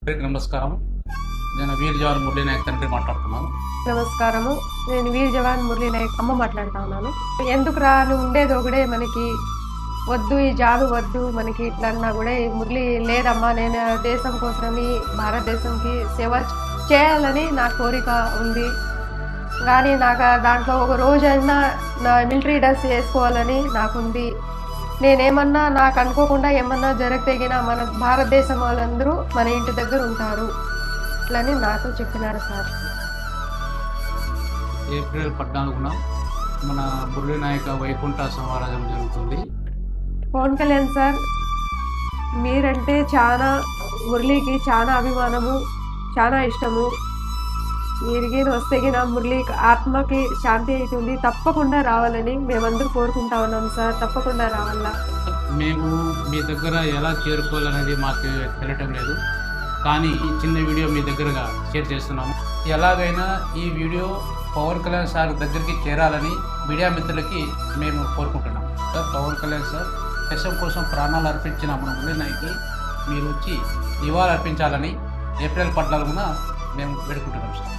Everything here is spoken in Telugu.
అందరికీ నమస్కారం. నేను వీర్ జవాన్ మురళీ నాయక్ తండ్రి మాట్లాడుతున్నాను. నమస్కారము. నేను వీర్ జవాన్ మురళీ నాయక్ అమ్మ మాట్లాడుతా ఉన్నాను. ఎందుకురా నువ్వు ఉండేది ఒకడే, మనకి వద్దు, ఈ జాబ్ వద్దు మనకి ఇట్లా అన్నా కూడా ఈ మురళి లేదమ్మా, నేను దేశం కోసం భారతదేశంకి సేవ చేయాలని నా కోరిక ఉంది. కానీ నాకు దాంట్లో ఒక రోజైనా నా మిలిటరీ డ్రెస్ వేసుకోవాలని నాకుంది. నేనేమన్నా నాకు అనుకోకుండా ఏమన్నా జరగతగిన మన భారతదేశం వాళ్ళందరూ మన ఇంటి దగ్గర ఉంటారు ఇట్లని నాతో చెప్పినారు సార్. ఏప్రిల్ 14న మన మురళీ నాయక వైకుంఠ సమారాధన జరుగుతుంది. పవన్ కళ్యాణ్ సార్ మీరంటే చాలా, మురళీకి చాలా అభిమానము, చాలా ఇష్టము. మీరికి వస్తేగిన మురళి ఆత్మకి శాంతి అవుతుంది. తప్పకుండా రావాలని మేమందరూ కోరుకుంటా ఉన్నాం సార్. తప్పకుండా రావాలా. మేము మీ దగ్గర ఎలా చేరుకోవాలనేది మాకు తెలియటం లేదు, కానీ ఈ చిన్న వీడియో మీ దగ్గరగా షేర్ చేస్తున్నాము. ఎలాగైనా ఈ వీడియో పవన్ కళ్యాణ్ సార్ దగ్గరికి చేరాలని మీడియా మిత్రులకి మేము కోరుకుంటున్నాం. సార్, పవన్ కళ్యాణ్ సార్ దేశం కోసం ప్రాణాలు అర్పించిన మన మురళీ నాయక్కి మీరు వచ్చి నివాళులు అర్పించాలని ఏప్రిల్ 14న మేము వేడుకుంటున్నాం సార్.